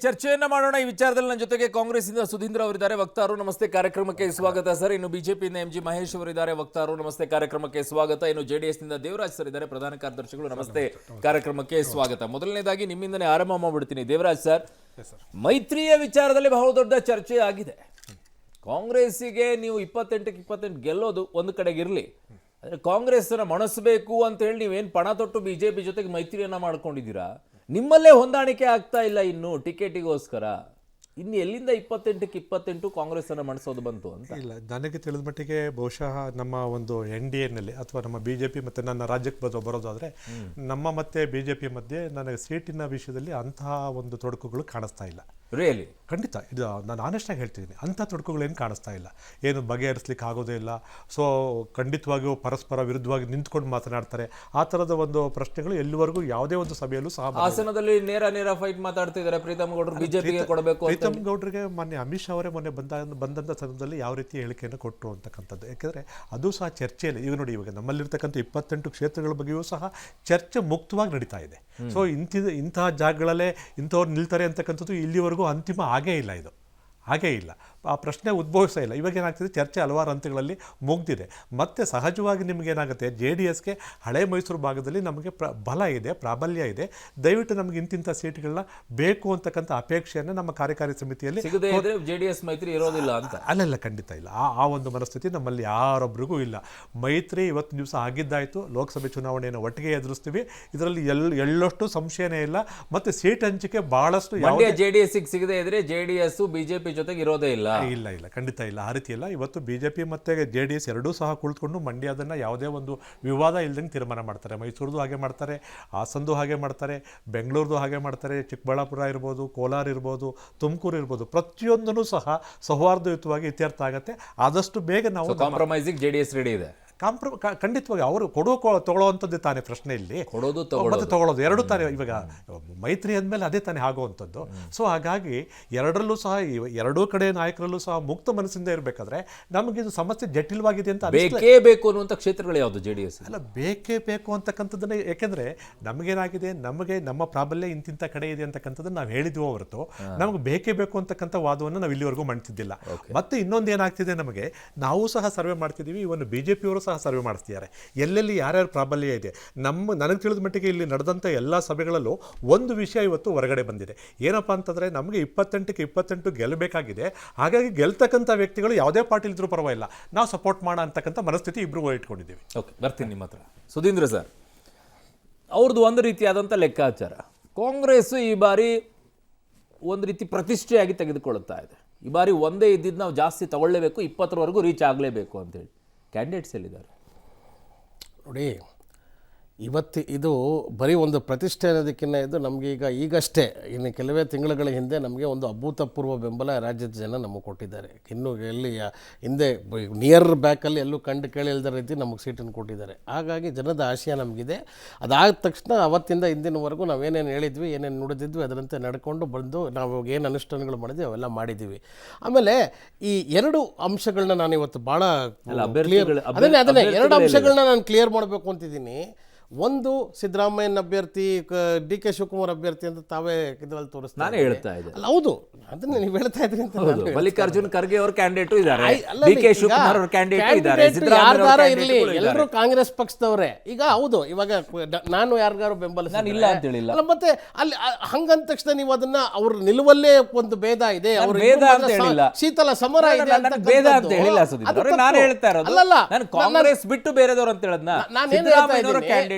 ಚರ್ಚೆಯನ್ನ ಮಾಡೋಣ ಈ ವಿಚಾರದಲ್ಲಿ. ನನ್ನ ಜೊತೆಗೆ ಕಾಂಗ್ರೆಸ್ಸಿಂದ ಸುಧೀಂದ್ರ ಅವರಿದ್ದಾರೆ, ವಕ್ತಾರರು. ನಮಸ್ತೆ, ಕಾರ್ಯಕ್ರಮಕ್ಕೆ ಸ್ವಾಗತ ಸರ್. ಇನ್ನು ಬಿಜೆಪಿಯಿಂದ MG ಮಹೇಶ್ ಅವರಿದ್ದಾರೆ, ವಕ್ತಾರರು. ನಮಸ್ತೆ, ಕಾರ್ಯಕ್ರಮಕ್ಕೆ ಸ್ವಾಗತ. ಇನ್ನು JDS ನಿಂದ ದೇವರಾಜ್ ಸರ್ ಇದ್ದಾರೆ, ಪ್ರಧಾನ ಕಾರ್ಯದರ್ಶಿಗಳು. ನಮಸ್ತೆ, ಕಾರ್ಯಕ್ರಮಕ್ಕೆ ಸ್ವಾಗತ. ಮೊದಲನೇದಾಗಿ ನಿಮ್ಮಿಂದನೇ ಆರಂಭ ಮಾಡ್ಬಿಡ್ತೀನಿ. ದೇವರಾಜ್ ಸರ್, ಮೈತ್ರಿಯ ವಿಚಾರದಲ್ಲಿ ಬಹಳ ದೊಡ್ಡ ಚರ್ಚೆ ಆಗಿದೆ. ಕಾಂಗ್ರೆಸ್ಸಿಗೆ ನೀವು 28ಕ್ಕೆ 28 ಗೆಲ್ಲೋದು ಒಂದು ಕಡೆಗೆ ಇರಲಿ, ಆದರೆ ಕಾಂಗ್ರೆಸ್ನ ಮಣಿಸಬೇಕು ಅಂತ ಹೇಳಿ ನೀವೇನು ಪಣ ತೊಟ್ಟು ಬಿಜೆಪಿ ಜೊತೆಗೆ ಮೈತ್ರಿಯನ್ನ ಮಾಡ್ಕೊಂಡಿದ್ದೀರಾ. ನಿಮ್ಮಲ್ಲೇ ಹೊಂದಾಣಿಕೆ ಆಗ್ತಾ ಇಲ್ಲ ಇನ್ನು ಟಿಕೆಟಿಗೋಸ್ಕರ. ಇನ್ನು ಎಲ್ಲಿಂದ 28ಕ್ಕೆ 28 ಕಾಂಗ್ರೆಸ್ ಅನ್ನು ಮಣಿಸೋದು ಬಂತು ಅಂತ? ಇಲ್ಲ, ನನಗೆ ತಿಳಿದ ಮಟ್ಟಿಗೆ ಬಹುಶಃ ನಮ್ಮ ಒಂದು NDAನಲ್ಲಿ ಅಥವಾ ನಮ್ಮ BJP ಮತ್ತು ನನ್ನ ರಾಜ್ಯಕ್ಕೆ ಬರೋದಾದರೆ ನಮ್ಮ ಮತ್ತೆ BJP ಮಧ್ಯೆ ನನಗೆ ಸೀಟಿನ ವಿಷಯದಲ್ಲಿ ಅಂತಹ ಒಂದು ತೊಡಕುಗಳು ಕಾಣಿಸ್ತಾ ಇಲ್ಲ. ರಿಯಲಿ? ಖಂಡಿತ, ಇದು ನಾನು ಆನೆಸ್ಟಾಗಿ ಹೇಳ್ತಿದ್ದೀನಿ. ಅಂಥ ತೊಡಕುಗಳೇನು ಕಾಣಿಸ್ತಾ ಇಲ್ಲ, ಏನು ಬಗೆಹರಿಸ್ಲಿಕ್ಕೆ ಆಗೋದೇ ಇಲ್ಲ. ಸೊ ಖಂಡಿತವಾಗಿಯೂ ಪರಸ್ಪರ ವಿರುದ್ಧವಾಗಿ ನಿಂತ್ಕೊಂಡು ಮಾತನಾಡ್ತಾರೆ. ಆ ಥರದ ಒಂದು ಪ್ರಶ್ನೆಗಳು ಎಲ್ಲಿವರೆಗೂ ಯಾವುದೇ ಒಂದು ಸಭೆಯಲ್ಲೂ ಸಹ ಹಾಸನದಲ್ಲಿ ನೇರ ಫೈಟ್ ಮಾತಾಡ್ತಿದ್ದಾರೆ. ಪ್ರೀತಮ್ ಗೌಡ್ರು ಬಿಜೆಪಿಗೆ ಕೊಡಬೇಕು. ಪ್ರೀತಮ್ ಗೌಡ್ರಿಗೆ ಮೊನ್ನೆ ಅಮಿತ್ ಶಾ ಅವರೇ ಮೊನ್ನೆ ಬಂದಂಥ ಸಂದರ್ಭದಲ್ಲಿ ಯಾವ ರೀತಿ ಹೇಳಿಕೆಯನ್ನು ಕೊಟ್ಟರು ಅಂತಕ್ಕಂಥದ್ದು, ಯಾಕೆಂದರೆ ಅದು ಸಹ ಚರ್ಚೆಯಲ್ಲಿ. ಈಗ ನೋಡಿ, ಇವಾಗ ನಮ್ಮಲ್ಲಿರ್ತಕ್ಕಂಥ 28 ಕ್ಷೇತ್ರಗಳ ಬಗ್ಗೆಯೂ ಸಹ ಚರ್ಚೆ ಮುಕ್ತವಾಗಿ ನಡೀತಾ ಇದೆ. ಸೊ ಇಂತಹ ಜಾಗಗಳಲ್ಲೇ ಇಂಥವ್ರು ನಿಲ್ತಾರೆ ಅಂತಕ್ಕಂಥದ್ದು ಇಲ್ಲಿವರೆಗೂ ಅಂತಿಮ ಆಗೇ ಇಲ್ಲ. ಇದು ಹಾಗೇ ಇಲ್ಲ, ಆ ಪ್ರಶ್ನೆ ಉದ್ಭವಿಸ್ತಾ ಇಲ್ಲ. ಇವಾಗ ಏನಾಗ್ತಿದೆ, ಚರ್ಚೆ ಹಲವಾರು ಹಂತಗಳಲ್ಲಿ ಮುಗ್ದಿದೆ. ಮತ್ತು ಸಹಜವಾಗಿ ನಿಮಗೇನಾಗುತ್ತೆ, JDSಗೆ ಹಳೆ ಮೈಸೂರು ಭಾಗದಲ್ಲಿ ನಮಗೆ ಬಲ ಇದೆ, ಪ್ರಾಬಲ್ಯ ಇದೆ. ದಯವಿಟ್ಟು ನಮಗೆ ಇಂತಿಂಥ ಸೀಟ್ಗಳನ್ನ ಬೇಕು ಅಂತಕ್ಕಂಥ ಅಪೇಕ್ಷೆಯನ್ನು ನಮ್ಮ ಕಾರ್ಯಕಾರಿ ಸಮಿತಿಯಲ್ಲಿ JDS ಮೈತ್ರಿ ಇರೋದಿಲ್ಲ ಅಂತ ಅಲ್ಲೆಲ್ಲ ಖಂಡಿತ ಇಲ್ಲ. ಆ ಒಂದು ಮನಸ್ಥಿತಿ ನಮ್ಮಲ್ಲಿ ಯಾರೊಬ್ಬರಿಗೂ ಇಲ್ಲ. ಮೈತ್ರಿ ಇವತ್ತು ದಿವಸ ಆಗಿದ್ದಾಯಿತು. ಲೋಕಸಭೆ ಚುನಾವಣೆಯನ್ನು ಒಟ್ಟಿಗೆ ಎದುರಿಸ್ತೀವಿ, ಇದರಲ್ಲಿ ಎಳ್ಳಷ್ಟು ಸಂಶಯನೇ ಇಲ್ಲ. ಮತ್ತು ಸೀಟ್ ಹಂಚಿಕೆ ಬಹಳಷ್ಟು JDSಗೆ ಸಿಗದೇ ಇದ್ರೆ JDS ಬಿಜೆಪಿ ಜೊತೆಗೆ ಇರೋದೇ ಇಲ್ಲ. ಇಲ್ಲ, ಖಂಡಿತ ಇಲ್ಲ. ಆ ರೀತಿ ಇಲ್ಲ. ಇವತ್ತು BJP ಮತ್ತು JDS ಎರಡೂ ಸಹ ಕುಳಿತುಕೊಂಡು ಮಂಡ್ಯದನ್ನು ಯಾವುದೇ ಒಂದು ವಿವಾದ ಇಲ್ದಂಗೆ ತೀರ್ಮಾನ ಮಾಡ್ತಾರೆ. ಮೈಸೂರದು ಹಾಗೆ ಮಾಡ್ತಾರೆ, ಹಾಸನದು ಹಾಗೆ ಮಾಡ್ತಾರೆ, ಬೆಂಗಳೂರದು ಹಾಗೆ ಮಾಡ್ತಾರೆ, ಚಿಕ್ಕಬಳ್ಳಾಪುರ ಇರ್ಬೋದು, ಕೋಲಾರ ಇರ್ಬೋದು, ತುಮಕೂರು ಇರ್ಬೋದು, ಪ್ರತಿಯೊಂದೂ ಸಹ ಸೌಹಾರ್ದಯುತವಾಗಿ ಇತ್ಯರ್ಥ ಆಗುತ್ತೆ. ಆದಷ್ಟು ಬೇಗ ನಾವು ಕಾಂಪ್ರಮೈಸಿಗೆ JDS ರೆಡಿ ಇದೆ. ಖಂಡಿತವಾಗಿ ಅವರು ತಗೊಳ್ಳೋವಂಥದ್ದೇ ತಾನೇ ಪ್ರಶ್ನೆ ಇಲ್ಲಿ. ಮತ್ತೆ ತಗೊಳ್ಳೋದು ಎರಡು ತಾನೇ. ಇವಾಗ ಮೈತ್ರಿ ಅಂದಮೇಲೆ ಅದೇ ತಾನೇ ಆಗುವಂಥದ್ದು. ಸೊ ಹಾಗಾಗಿ ಎರಡರಲ್ಲೂ ಸಹ ಎರಡೂ ಕಡೆ ನಾಯಕರಲ್ಲೂ ಸಹ ಮುಕ್ತ ಮನಸ್ಸಿಂದ ಇರಬೇಕಾದ್ರೆ ನಮಗೆ ಇದು ಸಮಸ್ಯೆ ಜಟಿಲವಾಗಿದೆ ಅಂತ ಬೇಕೇ ಬೇಕು ಅನ್ನುವಂಥ ಕ್ಷೇತ್ರಗಳು ಯಾವುದು JDS? ಅಲ್ಲ, ಬೇಕೇ ಬೇಕು ಅಂತಕ್ಕಂಥದ್ದನ್ನೇ. ಯಾಕೆಂದರೆ ನಮಗೇನಾಗಿದೆ, ನಮಗೆ ನಮ್ಮ ಪ್ರಾಬಲ್ಯ ಇಂತಿಂಥ ಕಡೆ ಇದೆ ಅಂತಕ್ಕಂಥದ್ದನ್ನು ನಾವು ಹೇಳಿದ್ವಿ ಹೊರತು ನಮಗೆ ಬೇಕೇ ಬೇಕು ಅಂತಕ್ಕಂಥ ವಾದವನ್ನು ನಾವು ಇಲ್ಲಿವರೆಗೂ ಮಾಡ್ತಿದ್ದಿಲ್ಲ. ಮತ್ತು ಇನ್ನೊಂದು ಏನಾಗ್ತಿದೆ, ನಮಗೆ ನಾವು ಸಹ ಸರ್ವೆ ಮಾಡ್ತಿದ್ದೀವಿ, ಇವನು BJPಯವರು ಸಹ ಸರ್ವೆ ಮಾಡ್ತಿದ್ದಾರೆ, ಎಲ್ಲೆಲ್ಲಿ ಯಾರ್ಯಾರು ಪ್ರಾಬಲ್ಯ ಇದೆ. ನನಗೆ ತಿಳಿದ ಮಟ್ಟಿಗೆ ಇಲ್ಲಿ ನಡೆದಂಥ ಎಲ್ಲ ಸಭೆಗಳಲ್ಲೂ ಒಂದು ವಿಷಯ ಇವತ್ತು ಹೊರಗಡೆ ಬಂದಿದೆ. ಏನಪ್ಪ ಅಂತಂದರೆ, ನಮಗೆ 28ಕ್ಕೆ 28 ಗೆಲ್ಲಬೇಕಾಗಿದೆ. ಹಾಗಾಗಿ ಗೆಲ್ತಕ್ಕಂಥ ವ್ಯಕ್ತಿಗಳು ಯಾವುದೇ ಪಾರ್ಟಿಲಿ ಇದ್ರೂ ಪರವಾಗಿಲ್ಲ, ನಾವು ಸಪೋರ್ಟ್ ಮಾಡೋಣ ಅಂತಕ್ಕಂಥ ಮನಸ್ಥಿತಿ ಇಬ್ಬರು ಇಟ್ಕೊಂಡಿದ್ದೀವಿ. ಓಕೆ, ಬರ್ತೀನಿ ನಿಮ್ಮ ಹತ್ರ. ಸುಧೀಂದ್ರ ಸರ್, ಅವ್ರದ್ದು ಒಂದು ರೀತಿಯಾದಂಥ ಲೆಕ್ಕಾಚಾರ. ಕಾಂಗ್ರೆಸ್ ಈ ಬಾರಿ ಒಂದು ರೀತಿ ಪ್ರತಿಷ್ಠೆಯಾಗಿ ತೆಗೆದುಕೊಳ್ಳುತ್ತಾ ಇದೆ. ಈ ಬಾರಿ ಒಂದೇ ಇದ್ದಿದ್ದು ನಾವು ಜಾಸ್ತಿ ತಗೊಳ್ಳೇಬೇಕು, 20ರವರೆಗೂ ರೀಚ್ ಆಗಲೇಬೇಕು ಅಂತೇಳಿ. ಕ್ಯಾಂಡಿಡೇಟ್ಸ್ ಎಲ್ಲಿದ್ದಾರೆ ನೋಡಿ? ಇವತ್ತು ಇದು ಬರೀ ಒಂದು ಪ್ರತಿಷ್ಠೆ ಅನ್ನೋದಕ್ಕಿಂತ ಇದು ನಮಗೆ ಈಗಷ್ಟೇ ಇನ್ನು ಕೆಲವೇ ತಿಂಗಳುಗಳ ಹಿಂದೆ ನಮಗೆ ಒಂದು ಅಭೂತಪೂರ್ವ ಬೆಂಬಲ ರಾಜ್ಯದ ಜನ ನಮಗೆ ಕೊಟ್ಟಿದ್ದಾರೆ. ಇನ್ನು ಎಲ್ಲಿ ಹಿಂದೆ ನಿಯರ್ ಬ್ಯಾಕಲ್ಲಿ ಎಲ್ಲೂ ಕಂಡು ಕೇಳಿಲ್ದ ರೀತಿ ನಮಗೆ ಸೀಟನ್ನು ಕೊಟ್ಟಿದ್ದಾರೆ. ಹಾಗಾಗಿ ಜನದ ಆಶಯ ನಮಗಿದೆ. ಅದಾದ ತಕ್ಷಣ ಅವತ್ತಿಂದ ಇಂದಿನವರೆಗೂ ನಾವೇನೇನು ಹೇಳಿದ್ವಿ, ಏನೇನು ನುಡಿದಿದ್ವಿ ಅದರಂತೆ ನಡ್ಕೊಂಡು ಬಂದು ನಾವು ಏನು ಅನುಷ್ಠಾನಗಳು ಮಾಡಿದ್ವಿ ಅವೆಲ್ಲ ಮಾಡಿದ್ದೀವಿ. ಆಮೇಲೆ ಈ ಎರಡು ಅಂಶಗಳನ್ನ ನಾನು ಇವತ್ತು ಭಾಳ ಅದನ್ನೇ ಎರಡು ಅಂಶಗಳನ್ನ ನಾನು ಕ್ಲಿಯರ್ ಮಾಡಬೇಕು ಅಂತಿದ್ದೀನಿ. ಒಂದು, ಸಿದ್ದರಾಮಯ್ಯನ ಅಭ್ಯರ್ಥಿ DK ಶಿವಕುಮಾರ್ ಅಭ್ಯರ್ಥಿ ಅಂತ ತಾವೇ ಇದರಲ್ಲಿ ತೋರಿಸ್ತಾರೆ. ನಾನೇ ಹೇಳ್ತಾ ಇದ್ದೆ. ಅಲ್ಲ, ಹೌದು, ಅದನ್ನ ನೀವು ಹೇಳ್ತಾ ಇದ್ರಿ ಅಂತ. ಮಲ್ಲಿಕಾರ್ಜುನ್ ಖರ್ಗೆ ಅವರು ಕ್ಯಾಂಡಿಡೇಟ್ ಇದ್ದಾರೆ, DK ಶಿವಕುಮಾರ್ ಅವರು ಕ್ಯಾಂಡಿಡೇಟ್ ಇದ್ದಾರೆ, ಇರಲಿ, ಎಲ್ಲರೂ ಕಾಂಗ್ರೆಸ್ ಪಕ್ಷದವರೇ. ಈಗ ಹೌದು, ಇವಾಗ ನಾನು ಯಾರಿಗಾರು ಬೆಂಬಲ ಇಲ್ಲ ಅಂತ ಹೇಳಿಲ್ಲ. ಅಲ್ಲ, ಮತ್ತೆ ಅಲ್ಲಿ ಹಂಗಂದ ತಕ್ಷಣ ನೀವು ಅದನ್ನ ಅವ್ರ ನಿಲುವಲ್ಲೇ ಒಂದು ಭೇದ ಇದೆ, ಅವ್ರ ಶೀತಲ ಸಮರ ಇದೆ ಅಂತ ಭೇದ ಅಂತ ಹೇಳಿಲ್ಲ ಸುಧೀಂದ್ರ. ನಾನು ಹೇಳ್ತಾ ಇರೋದು, ನಾನು ಕಾಂಗ್ರೆಸ್ ಬಿಟ್ಟು ಬೇರೆದವರು ಅಂತ ಹೇಳದ್ನ.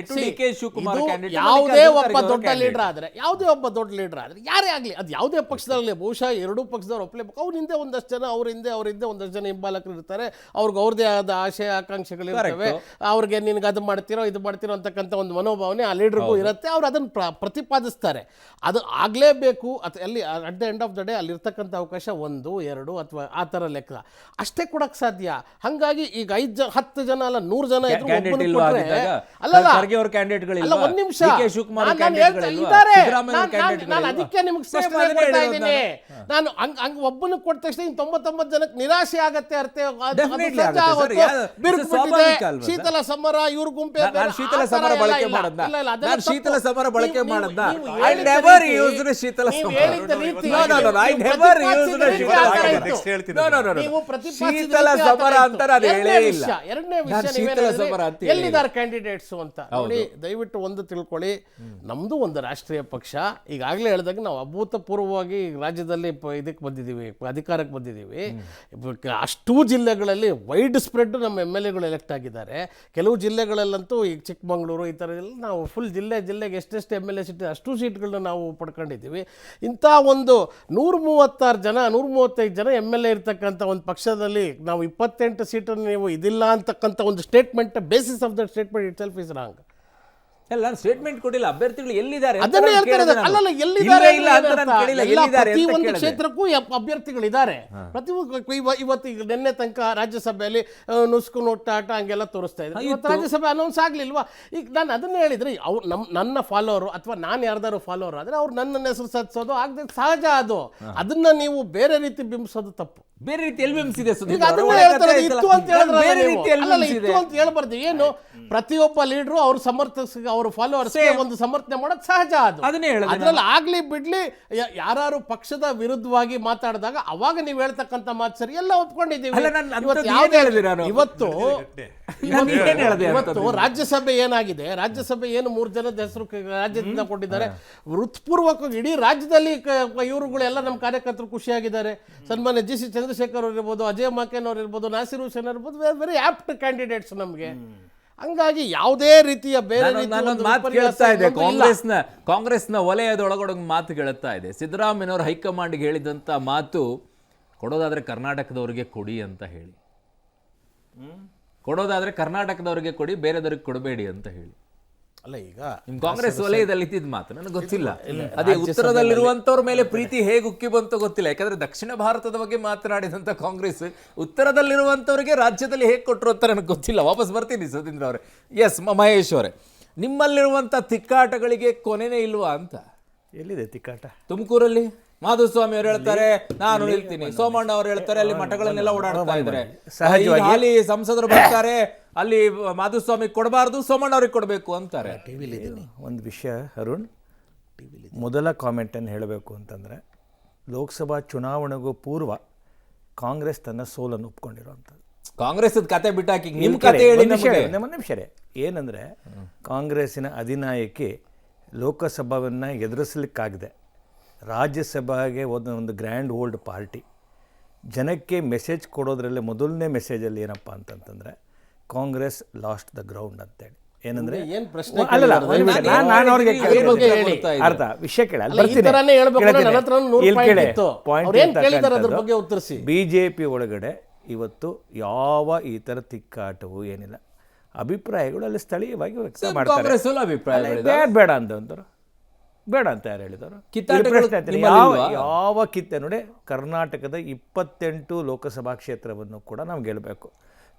ಯಾವುದೇ ಒಬ್ಬ ದೊಡ್ಡ ಲೀಡರ್ ಆದ್ರೆ ಯಾರೇ ಆಗ್ಲಿ, ಅದು ಯಾವುದೇ ಪಕ್ಷದಲ್ಲಿ ಬಹುಶಃ ಎರಡೂ ಪಕ್ಷದವ್ರು ಒಪ್ಪಲೇಬೇಕು. ಅವ್ರ ಹಿಂದೆ ಒಂದಷ್ಟು ಜನ, ಅವ್ರ ಹಿಂದೆ ಒಂದಷ್ಟು ಜನ ಹಿಂಬಾಲಕರು ಇರ್ತಾರೆ. ಅವ್ರಿಗೆ ಅವ್ರದೇ ಆದ ಆಶಯ ಆಕಾಂಕ್ಷೆಗಳು ಇರ್ತವೆ. ಅವ್ರಿಗೆ ನಿನ್ಗೆ ಅದು ಮಾಡ್ತಿರೋ ಇದು ಮಾಡ್ತಿರೋ ಅಂತಕ್ಕಂಥ ಒಂದು ಮನೋಭಾವನೆ ಆ ಲೀಡರ್ಗೂ ಇರುತ್ತೆ. ಅವ್ರು ಅದನ್ನು ಪ್ರತಿಪಾದಿಸ್ತಾರೆ. ಅದು ಆಗಲೇಬೇಕು. ಅಲ್ಲಿ at the end of the day ಅಲ್ಲಿರ್ತಕ್ಕಂಥ ಅವಕಾಶ 1, 2 ಅಥವಾ ಆ ಥರ ಲೆಕ್ಕ ಅಷ್ಟೇ ಕೊಡಕ್ಕೆ ಸಾಧ್ಯ. ಹಾಗಾಗಿ ಈಗ 10 ಜನ ಅಲ್ಲ 100 ಜನ ಇದ್ರು, ಅಲ್ಲಲ್ಲ ಖರ್ಗೆ ಅವ್ರ ಕ್ಯಾಂಡಿಡೇಟ್ಗಳಿಲ್ಲ, ಅಲ್ಲ, ಒಂದ್ ನಿಮಿಷ. ಡಿ ಕೆ ಶಿವಕುಮಾರ್ ನಾನು ಕ್ಯಾಂಡಿಡೇಟ್ಗಳಿಲ್ಲ, ಇದ್ದಾರೆ. ಸಿದ್ದರಾಮಯ್ಯ ನಾನು ಅದಕ್ಕೆ ನಿಮ್ಗೆ ಸ್ಪಷ್ಟನೆ ಕೊಡ್ತಾ ಇದ್ದೀನಿ. ನಾನು ಹಂಗ ಒಬ್ಬನಿಗೆ ಕೊಟ್ಟ ತಕ್ಷಣ 99 ಜನಕ್ಕೆ ನಿರಾಶೆ ಆಗತ್ತೆ. ಅರ್ಥ Definitely ಆಗುತ್ತೆ sir. ಬಿರುಕು ಇದು ಸ್ವಾಭಾವಿಕ ಅಲ್ವಾ sir? ಶೀತಲ ಸಮರ ಇವ್ರ ಗುಂಪೆ ನಾನು ಶೀತಲ ಸಮರ ಬಳಕೆ ಮಾಡದ್ನ, ನಾನು ಶೀತಲ ಸಮರ ಬಳಕೆ ಮಾಡದ್ನ. I ಹೇಳಿದ never ರೀತಿ- used ಶೀತಲ ನೀವು ಸಮರ. ಹೇಳಿದ ರೀತಿ- No, no, no, I ನೀವು never ಪ್ರತಿಪಾದಿಸಿದ used ರೀತಿ ಶೀತಲ ಆ ಥರ ಸಮರ. ಇತ್ತು. Next ಹೇಳ್ತೀನಿ No, no, no, no. ನೀವು ಪ್ರತಿಪಾದಿಸಿದ ಶೀತಲ ರೀತಿ ಆ ಥರ ಸಮರ ಇತ್ತು. ಅಂತ ನಾನು ಹೇಳೇ ಇಲ್ಲ. ಎರಡನೇ ನಾನು ವಿಷಯ ಶೀತಲ ಸಮರ ಅಂತ ಹೇಳಿಲ್ಲ. ಎಲ್ಲಿದ್ದಾರೆ ಕ್ಯಾಂಡಿಡೇಟ್ಸ್ ಅಂತ ನೋಡಿ. ದಯವಿಟ್ಟು ಒಂದು ತಿಳ್ಕೊಳ್ಳಿ, ನಮ್ದು ಒಂದು ರಾಷ್ಟ್ರೀಯ ಪಕ್ಷ. ಈಗಾಗಲೇ ಹೇಳಿದಾಗ ನಾವು ಅಭೂತಪೂರ್ವವಾಗಿ ರಾಜ್ಯದಲ್ಲಿ ಇದಕ್ಕೆ ಬಂದಿದ್ದೀವಿ, ಅಧಿಕಾರಕ್ಕೆ ಬಂದಿದ್ದೀವಿ. ಅಷ್ಟೂ ಜಿಲ್ಲೆಗಳಲ್ಲಿ ವೈಡ್ ಸ್ಪ್ರೆಡ್ ನಮ್ಮ MLAಗಳು ಎಲೆಕ್ಟ್ ಆಗಿದ್ದಾರೆ. ಕೆಲವು ಜಿಲ್ಲೆಗಳಲ್ಲಂತೂ ಈಗ ಚಿಕ್ಕಮಗಳೂರು ಈ ಥರ ಎಲ್ಲ ನಾವು ಫುಲ್ ಜಿಲ್ಲೆಗೆ ಎಷ್ಟೆಷ್ಟು MLA ಸೀಟ್ ಅಷ್ಟು ಸೀಟ್ಗಳನ್ನ ನಾವು ಪಡ್ಕೊಂಡಿದ್ದೀವಿ. ಇಂಥ ಒಂದು 136 ಜನ 135 ಜನ MLA ಇರ್ತಕ್ಕಂಥ ಒಂದು ಪಕ್ಷದಲ್ಲಿ ನಾವು 28 ಸೀಟನ್ನು ನೀವು ಇದಿಲ್ಲ ಅಂತಕ್ಕಂಥ ಒಂದು statement, basis of that statement it self is wrong. ಅಲ್ಲ, ನಾನು ಸ್ಟೇಟ್ಮೆಂಟ್ ಕೊಟ್ಟಿಲ್ಲ. ಅಭ್ಯರ್ಥಿಗಳು ಎಲ್ಲಿದ್ದಾರೆ ಅಂತ ಅದನ್ನೇ ನಾನು ಹೇಳ್ತಾ ಕೇಳಿದೆ ಇರೋದು. ನಾನು. ಅಲ್ಲಲ್ಲ, ಎಲ್ಲಿದ್ದಾರೆ ಇಲ್ಲ ಅಂತ ನಾನು ಕೇಳಿಲ್ಲ, ಎಲ್ಲಿದ್ದಾರೆ ಪ್ರತಿ ಅಂತ ಒಂದು ಕೇಳಿದೆ. ಕ್ಷೇತ್ರಕ್ಕೂ ಅಭ್ಯರ್ಥಿಗಳಿದ್ದಾರೆ. ಪ್ರತಿ ಇವತ್ತು ಈಗ ನಿನ್ನೆ ತನಕ ರಾಜ್ಯಸಭೆಯಲ್ಲಿ ನುಸ್ಕು ನೋಟಾಟ ಹಂಗೆಲ್ಲ ತೋರಿಸ್ತಾ ಇದ್ದಾರೆ. ಇವತ್ತು ರಾಜ್ಯಸಭೆ ಅನೌನ್ಸ್ ಆಗ್ಲಿಲ್ವಾ? ಈಗ ನಾನು ಅದನ್ನೇ ಹೇಳಿದ್ರೆ, ಅವ್ರು ನನ್ನ ಫಾಲೋವರು ಅಥವಾ ನಾನು ಯಾರ್ದಾರು ಫಾಲೋವರ್ ಆದರೆ ಅವ್ರು ನನ್ನ ಹೆಸರು ಸತ್ಸೋದು ಆಗದೆ ಸಹಜ. ಅದನ್ನ ನೀವು ಬೇರೆ ರೀತಿ ಬಿಂಬಿಸೋದು ತಪ್ಪು. ಬೇರೆ ರೀತಿ ಎಲ್ಲಿ ಬಿಂಬಿಸಿದೆ ಈಗ ಸುದೀಪ್ ಅದನ್ನ ಅವರ ಹೇಳ್ತಾರೆ, ಕಥೆ ಇತ್ತು ಅಂತ ಆಯ್ತಲ್ಲ. ಹೇಳಿದ್ರೆ ಬೇರೆ ನೀವು. ರೀತಿಯಲ್ಲಿ ಅಲ್ಲಲ್ಲ, ಬಿಂಬಿಸಿದೆ. ಇತ್ತು ಅಂತ ಹೇಳ್ಬಾರ್ದು. ಏನು ಪ್ರತಿಯೊಬ್ಬ ಲೀಡ್ರು ಅವ್ರ ಸಮರ್ಥಕ ಅವ್ರ ಫಾಲೋವರ್ಸ್ ಒಂದು ಸಮರ್ಥನೆ ಮಾಡೋದು ಸಹಜ. ಅದು ಅದನ್ನೇ ಹೇಳಿದೆ ಅದ್ರಲ್ಲಿ ಆಗ್ಲಿ ಬಿಡ್ಲಿ, ಯಾರು ಪಕ್ಷದ ವಿರುದ್ಧವಾಗಿ ಮಾತಾಡಿದಾಗ ಅವಾಗ ನೀವು ಹೇಳ್ತಕ್ಕಂಥ ಮಾತು ಸರಿ ಎಲ್ಲ ಒಪ್ಕೊಂಡಿದ್ದೀವಿ. ಅಲ್ಲ, ನಾನು ಇವತ್ತು ಅಂಥದ್ದು ಯಾವ್ದೇ ಏನ್ ಹೇಳಿದೆ ನಾನು? ಇವತ್ತು ನಾನು ಏನ್ ಹೇಳಿದೆ ಇವತ್ತು ಅಂಥದ್ದು? ರಾಜ್ಯಸಭೆ ಏನಾಗಿದೆ, ರಾಜ್ಯಸಭೆ ಏನು 3 ಜನದ ಹೆಸರು ರಾಜ್ಯದಿಂದ ಕೊಟ್ಟಿದ್ದಾರೆ. ಹೃತ್ಪೂರ್ವಕವಾಗಿ ಇಡೀ ರಾಜ್ಯದಲ್ಲಿ ಇವರುಗಳೆಲ್ಲ ನಮ್ಮ ಕಾರ್ಯಕರ್ತರು ಖುಷಿಯಾಗಿದ್ದಾರೆ. ಸನ್ಮಾನ್ಯ ಜಿ ಸಿ ಚಂದ್ರಶೇಖರ್ ಅವರು ಇರ್ಬೋದು, ಅಜಯ್ ಮಾಕೆನ್ ಅವರು ಇರ್ಬೋದು, ನಾಸಿರ್ ಹುಸೇನ್ ಇರ್ಬೋದು, ವೆರಿ ಆಪ್ಟ್ ಕ್ಯಾಂಡಿಡೇಟ್ಸ್ ನಮಗೆ. ಹಂಗಾಗಿ ಯಾವುದೇ ರೀತಿಯ ಬೇರೆ ನಾನೊಂದು ಮಾತು ಕೇಳ್ತಾ ಇದೆ, ಕಾಂಗ್ರೆಸ್ನ ವಲಯದೊಳಗಡೆ ಮಾತು ಕೇಳ್ತಾ ಇದೆ. ಸಿದ್ದರಾಮಯ್ಯನವರು ಹೈಕಮಾಂಡ್ಗೆ ಹೇಳಿದಂತ ಮಾತು, ಕೊಡೋದಾದ್ರೆ ಕರ್ನಾಟಕದವರಿಗೆ ಕೊಡಿ ಅಂತ ಹೇಳಿ, ಕೊಡೋದಾದ್ರೆ ಕರ್ನಾಟಕದವರಿಗೆ ಕೊಡಿ, ಬೇರೆದವ್ರಿಗೆ ಕೊಡಬೇಡಿ ಅಂತ ಹೇಳಿ. ಅಲ್ಲ, ಈಗ ನಿಮ್ ಕಾಂಗ್ರೆಸ್ ವಲಯದಲ್ಲಿ ಇದ್ದಿದ್ದ ಮಾತು ನನಗೆ ಗೊತ್ತಿಲ್ಲ. ಅದೇ ಉತ್ತರದಲ್ಲಿರುವಂತವ್ರ ಮೇಲೆ ಪ್ರೀತಿ ಹೇಗೆ ಉಕ್ಕಿ ಬಂತೋ ಗೊತ್ತಿಲ್ಲ. ಯಾಕಂದ್ರೆ ದಕ್ಷಿಣ ಭಾರತದ ಬಗ್ಗೆ ಮಾತನಾಡಿದಂತ ಕಾಂಗ್ರೆಸ್ ಉತ್ತರದಲ್ಲಿರುವಂತವರಿಗೆ ರಾಜ್ಯದಲ್ಲಿ ಹೇಗೆ ಕೊಟ್ಟರು ಅಂತ ನನಗೆ ಗೊತ್ತಿಲ್ಲ. ವಾಪಸ್ ಬರ್ತೀನಿ ಸುಧೀಂದ್ರ ಅವರೇ. ಎಸ್, ಮಹೇಶ್ ಅವರೇ, ನಿಮ್ಮಲ್ಲಿರುವಂತ ತಿಕ್ಕಾಟಗಳಿಗೆ ಕೊನೆನೇ ಇಲ್ವಾ ಅಂತ? ಎಲ್ಲಿದೆ ತಿಕ್ಕಾಟ? ತುಮಕೂರಲ್ಲಿ ಮಾಧುಸ್ವಾಮಿ ಅವರು ಹೇಳ್ತಾರೆ ನಾನು ನಿಲ್ತೀನಿ, ಸೋಮಣ್ಣ ಅವರು ಹೇಳ್ತಾರೆ ಅಲ್ಲಿ ಮಠಗಳನ್ನೆಲ್ಲ ಓಡಾಡ್ತಾ ಇದ್ದಾರೆ. ಸಹಜವಾಗಿ ಅಲ್ಲಿ ಸಂಸದರು ಬರ್ತಾರೆ, ಅಲ್ಲಿ ಮಾಧುಸ್ವಾಮಿ ಕೊಡಬಾರ್ದು, ಸೋಮಣ್ಣ ಅವ್ರಿಗೆ ಕೊಡಬೇಕು ಅಂತಾರೆ. ಒಂದು ವಿಷಯ ಅರುಣ್, ಮೊದಲ ಕಾಮೆಂಟನ್ನು ಹೇಳಬೇಕು ಅಂತಂದರೆ, ಲೋಕಸಭಾ ಚುನಾವಣೆಗೂ ಪೂರ್ವ ಕಾಂಗ್ರೆಸ್ ತನ್ನ ಸೋಲನ್ನು ಒಪ್ಕೊಂಡಿರುವಂಥದ್ದು. ಕಾಂಗ್ರೆಸ್ ಕತೆ ಬಿಟ್ಟಾಕಿ ನಿಮ್ಮ ಕತೆ ಹೇಳಿ ನಮಗೆ. ನಮ್ಮ ನಿಮಿಷರೇ ಏನಂದರೆ, ಕಾಂಗ್ರೆಸ್ಸಿನ ಅಧಿನಾಯಕಿ ಲೋಕಸಭಾವನ್ನು ಎದುರಿಸಲಿಕ್ಕಾಗದೆ ರಾಜ್ಯಸಭೆಗೆ ಒಂದು ಗ್ರ್ಯಾಂಡ್ ಓಲ್ಡ್ ಪಾರ್ಟಿ ಜನಕ್ಕೆ ಮೆಸೇಜ್ ಕೊಡೋದ್ರಲ್ಲಿ ಮೊದಲನೇ ಮೆಸೇಜಲ್ಲಿ ಏನಪ್ಪ ಅಂತಂತಂದರೆ, ಕಾಂಗ್ರೆಸ್ ಲಾಸ್ಟ್ ದ ಗ್ರೌಂಡ್ ಅಂತೇಳಿ. ಏನಂದ್ರೆ ಅಲ್ಲಲ್ಲ, ನಾನು ಅವ್ರಿಗೆ ಅರ್ಥ ವಿಷಯ ಕೇಳಿ ಬಿಜೆಪಿ ಒಳಗಡೆ ಇವತ್ತು ಯಾವ ಈ ಥರ ತಿಕ್ಕಾಟವು ಏನಿಲ್ಲ. ಅಭಿಪ್ರಾಯಗಳು ಅಲ್ಲಿ ಸ್ಥಳೀಯವಾಗಿ ವ್ಯಕ್ತ ಮಾಡ್ತಾರೆ. ಬೇಡ ಅಂತಂದ್ರು, ಬೇಡ ಅಂತ ಯಾರು ಹೇಳಿದವರು? ಯಾವ ಕಿತ್ತೆ ನೋಡಿ, ಕರ್ನಾಟಕದ 28 ಲೋಕಸಭಾ ಕ್ಷೇತ್ರವನ್ನು ಕೂಡ ನಾವು ಗೆಲ್ಲಬೇಕು.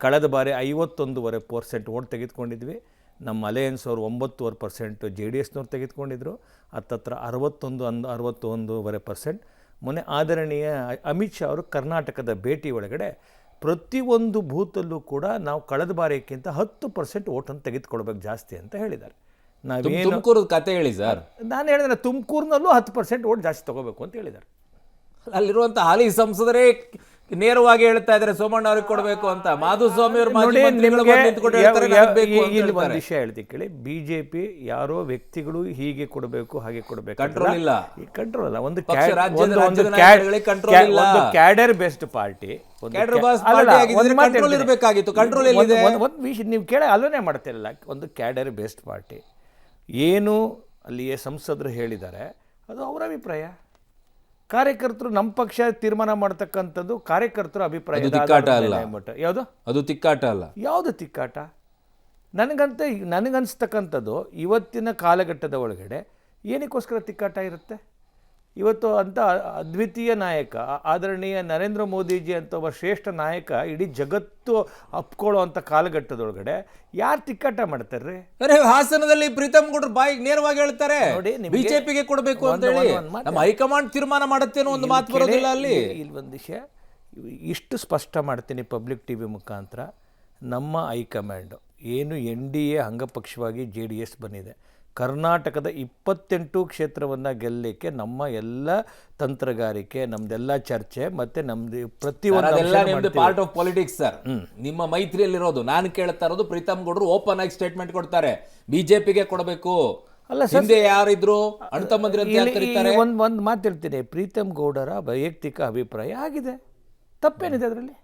ಕಳೆದ ಬಾರಿ 51.5% ಓಟ್ ತೆಗೆದುಕೊಂಡಿದ್ವಿ. ನಮ್ಮ ಅಲಯನ್ಸ್ ಅವರು 9.25%, JDSನವ್ರು ತೆಗೆದುಕೊಂಡಿದ್ರು. ಹತ್ತತ್ರ 61.5%. ಮೊನ್ನೆ ಆದರಣೀಯ ಅಮಿತ್ ಶಾ ಅವರು ಕರ್ನಾಟಕದ ಭೇಟಿ ಒಳಗಡೆ ಪ್ರತಿಯೊಂದು ಬೂತಲ್ಲೂ ಕೂಡ ನಾವು ಕಳೆದ ಬಾರಿಯಕ್ಕಿಂತ 10% ಓಟನ್ನು ತೆಗೆದುಕೊಳ್ಬೇಕು ಜಾಸ್ತಿ ಅಂತ ಹೇಳಿದ್ದಾರೆ. ನಾವೇನು ತುಮಕೂರು ಕತೆ ಹೇಳಿ ಸರ್. ನಾನು ಹೇಳಿದ್ರೆ ತುಮಕೂರಿನಲ್ಲೂ 10% ಓಟ್ ಜಾಸ್ತಿ ತಗೋಬೇಕು ಅಂತ ಹೇಳಿದ್ದಾರೆ. ಅಲ್ಲಿರುವಂತ ಹಾಲಿ ಸಂಸದರೇ ನೇರವಾಗಿ ಹೇಳ್ತಾ ಇದ್ದಾರೆ ಸೋಮಣ್ಣ ಅವ್ರಿಗೆ ಕೊಡಬೇಕು ಅಂತ. ಮಾಧುಸ್ವಾಮಿ ಅವರು ಇಲ್ಲಿ ಒಂದು ವಿಷಯ ಹೇಳ್ತೀನಿ ಕೇಳಿ, ಬಿಜೆಪಿ ಯಾರೋ ವ್ಯಕ್ತಿಗಳು ಹೀಗೆ ಕೊಡಬೇಕು ಹಾಗೆ ಕೊಡಬೇಕು ಕಂಟ್ರೋಲ್ ಇಲ್ಲ. ಕಂಟ್ರೋಲ್ ಅಲ್ಲ, ಒಂದು ಕ್ಯಾಡರ್ ಬೇಸ್ಡ್ ಪಾರ್ಟಿ. ಒಂದು ವಿಷಯ ನೀವು ಕೇಳಿ ಆಲೋಚನೆ ಮಾಡ್ತಿರಲ್ಲ, ಒಂದು ಕ್ಯಾಡರ್ ಬೇಸ್ಡ್ ಪಾರ್ಟಿ ಏನು ಅಲ್ಲಿಯೇ ಸಂಸದರು ಹೇಳಿದ್ದಾರೆ ಅದು ಅವರ ಅಭಿಪ್ರಾಯ. ಕಾರ್ಯಕರ್ತರು ನಮ್ಮ ಪಕ್ಷ ತೀರ್ಮಾನ ಮಾಡ್ತಕ್ಕಂಥದ್ದು ಕಾರ್ಯಕರ್ತರ ಅಭಿಪ್ರಾಯ. ಯಾವುದು ಅದು ತಿಕ್ಕಾಟ ಅಲ್ಲ. ಯಾವುದು ತಿಕ್ಕಾಟ? ನನಗನ್ಸ್ತಕ್ಕಂಥದ್ದು ಇವತ್ತಿನ ಕಾಲಘಟ್ಟದ ಒಳಗಡೆ ಏನಕ್ಕೋಸ್ಕರ ತಿಕ್ಕಾಟ ಇರುತ್ತೆ? ಇವತ್ತು ಅಂಥ ಅದ್ವಿತೀಯ ನಾಯಕ, ಆದರಣೀಯ ನರೇಂದ್ರ ಮೋದಿಜಿ ಅಂತ ಒಬ್ಬ ಶ್ರೇಷ್ಠ ನಾಯಕ ಇಡೀ ಜಗತ್ತು ಅಪ್ಕೊಳ್ಳೋ ಅಂಥ ಕಾಲಘಟ್ಟದೊಳಗಡೆ ಯಾರು ತಿಕ್ಕಾಟ ಮಾಡ್ತಾರ್ರಿ? ಅರೆ ಹಾಸನದಲ್ಲಿ ಪ್ರೀತಮ್ ಗೌಡ್ರು ಬಾಯಿಗೆ ನೇರವಾಗಿ ಹೇಳ್ತಾರೆ ನೋಡಿ, ನಿಮ್ಗೆ ಬಿಜೆಪಿಗೆ ಕೊಡಬೇಕು ಅಂತ ಹೇಳಿ. ನಮ್ಮ ಹೈಕಮಾಂಡ್ ತೀರ್ಮಾನ ಮಾಡುತ್ತೇನೋ ಒಂದು ಮಾತು ಬರೋದಿಲ್ಲ ಅಲ್ಲಿ. ಇಲ್ಲಿ ಒಂದು ವಿಷಯ ಇಷ್ಟು ಸ್ಪಷ್ಟ ಮಾಡ್ತೀನಿ ಪಬ್ಲಿಕ್ ಟಿ ವಿ ಮುಖಾಂತರ. ನಮ್ಮ ಹೈಕಮಾಂಡು ಏನು NDA ಅಂಗಪಕ್ಷವಾಗಿ JDS ಬಂದಿದೆ, ಕರ್ನಾಟಕದ 28 ಕ್ಷೇತ್ರವನ್ನು ಗೆಲ್ಲಲಿಕ್ಕೆ ನಮ್ಮ ಎಲ್ಲ ತಂತ್ರಗಾರಿಕೆ, ನಮ್ದೆಲ್ಲ ಚರ್ಚೆ ಮತ್ತೆ ನಮ್ದು ಪ್ರತಿಯೊಂದು ಪಾರ್ಟ್ ಆಫ್ ಪಾಲಿಟಿಕ್ಸ್ ಸರ್. ನಿಮ್ಮ ಮೈತ್ರಿಯಲ್ಲಿರೋದು ನಾನು ಕೇಳ್ತಾ ಇರೋದು, ಪ್ರೀತಮ್ ಗೌಡ್ರು ಓಪನ್ ಆಗಿ ಸ್ಟೇಟ್ಮೆಂಟ್ ಕೊಡ್ತಾರೆ ಬಿಜೆಪಿಗೆ ಕೊಡಬೇಕು. ಅಲ್ಲ ಹಿಂದೆ ಯಾರಿದ್ರು ಅಣ್ತಮ್ಮಂದಿರ ಅಂತ ಯಾಕೆ ಕರೀತಾರೆ? ಒಂದು ಮಾತು ಹೇಳ್ತೀನಿ, ಪ್ರೀತಮ್ ಗೌಡರ ವೈಯಕ್ತಿಕ ಅಭಿಪ್ರಾಯ ಆಗಿದೆ, ತಪ್ಪೇನಿದೆ ಅದರಲ್ಲಿ?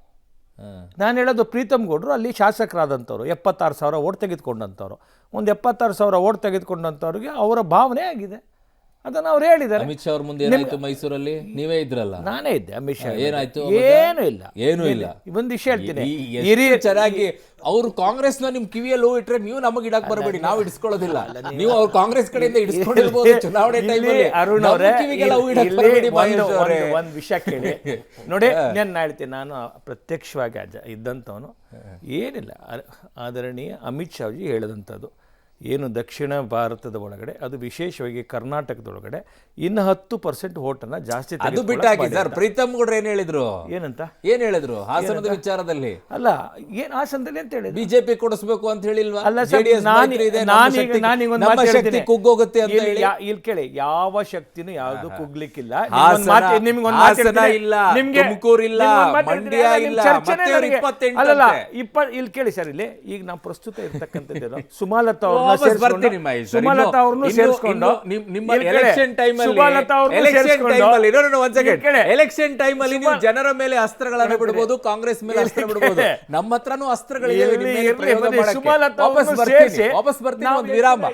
ನಾನು ಹೇಳೋದು ಪ್ರೀತಮ್ ಗೌಡ್ರು ಅಲ್ಲಿ ಶಾಸಕರಾದಂಥವ್ರು, 76,000 ಓಟ್ ತೆಗೆದುಕೊಂಡಂಥವ್ರು, ಒಂದು 76,000 ಓಟ್ ತೆಗೆದುಕೊಂಡಂಥವ್ರಿಗೆ ಅವರ ಭಾವನೆ ಆಗಿದೆ, ಅದನ್ನು ಅವ್ರು ಹೇಳಿದ್ದಾರೆ. ಅಮಿತ್ ಶಾ ಅವ್ರ ಮುಂದೆ ಏನಾಯ್ತು ಮೈಸೂರಲ್ಲಿ? ನೀವೇ ಇದ್ರಲ್ಲ. ನಾನೇ ಇದ್ದೆ. ಅಮಿತ್ ಶಾ ಏನಾಯ್ತು? ಏನೂ ಇಲ್ಲ. ಒಂದು ವಿಷಯ ಹೇಳ್ತೀನಿ, ಚೆನ್ನಾಗಿ ಅವ್ರು ಕಾಂಗ್ರೆಸ್ ನಿಮ್ ಕಿವಿಯಲ್ಲಿ ಹೂ ಇಟ್ರೆ ನೀವು ನಮಗೆ ಇಡಕ್ ಬರಬೇಡಿ, ನಾವು ಇಡಿಸ್ಕೊಳ್ಳೋದಿಲ್ಲ. ನೀವು ಅವ್ರು ಕಾಂಗ್ರೆಸ್ ಕಡೆಯಿಂದ ಇಡಿಸ್ಕೊಂಡಿರ್ಬೋದು ಚುನಾವಣೆ ಟೈಮಲ್ಲಿ. ಅರುಣ್ ಅವರೇ, ಒಂದು ವಿಷಯ ಕೇಳಿ ನೋಡಿ, ನಾನು ಹೇಳ್ತೀನಿ, ನಾನು ಪ್ರತ್ಯಕ್ಷವಾಗಿ ಇದ್ದಂಥವನು ಏನಿಲ್ಲ. ಆದರಣೀಯ ಅಮಿತ್ ಶಾಜಿ ಹೇಳಿದಂಥದ್ದು ಏನು ದಕ್ಷಿಣ ಭಾರತದ ಒಳಗಡೆ, ಅದು ವಿಶೇಷವಾಗಿ ಕರ್ನಾಟಕದೊಳಗಡೆ ಇನ್ನು 10% ಓಟನ್ನು ಜಾಸ್ತಿ ಅದು ಬಿಟ್ಟಾಕಿ ಸರ್. ಪ್ರೀತಮ್ ಗೌಡ್ರು ಏನ್ ಹೇಳಿದ್ರು? ಏನ್ ಹೇಳಿದ್ರು ಹಾಸನದ ವಿಚಾರದಲ್ಲಿ? ಅಲ್ಲ, ಏನ್ ಹಾಸನದಲ್ಲಿ ಅಂತ ಹೇಳಿದ್ರು ಬಿಜೆಪಿ ಕೊಡಿಸ್ಬೇಕು ಅಂತ ಹೇಳಿಲ್ವಾ? ಅಲ್ಲ ಸರ್, ಕುಗ್ಗೋಗುತ್ತೆ ಅಂತ ಹೇಳಿ. ಇಲ್ಲಿ ಕೇಳಿ, ಯಾವ ಶಕ್ತಿನೂ ಯಾವ್ದು ಕುಗ್ಲಿಕ್ಕಿಲ್ಲ. ತುಮಕೂರು ಇಲ್ಲ, ಮಂಡ್ಯ ಇಲ್ಲ, ಅಲ್ಲಲ್ಲ, ಇಲ್ಲಿ ಕೇಳಿ ಸರ್, ಇಲ್ಲಿ ಈಗ ನಾವು ಪ್ರಸ್ತುತ ಇರ್ತಕ್ಕಂಥದ್ದು ಸುಮಲತಾ ಅವ್ರನ್ನು ಸೇರಿಸ್ಕೊಂಡು ಎಲೆಕ್ಷನ್ ಟೈಮ್ ಅಲ್ಲಿ ನೀವು ಜನರ ಮೇಲೆ ಅಸ್ತ್ರಗಳನ್ನು ಬಿಡಬಹುದು, ಕಾಂಗ್ರೆಸ್ ಮೇಲೆ ಅಸ್ತ್ರ ಬಿಡಬಹುದು. ನಮ್ಮ ಹತ್ರನೂ ಅಸ್ತ್ರಗಳಿವೆ. ವಾಪಸ್ ಬರ್ತೀನಿ, ಒಂದು ವಿರಾಮ.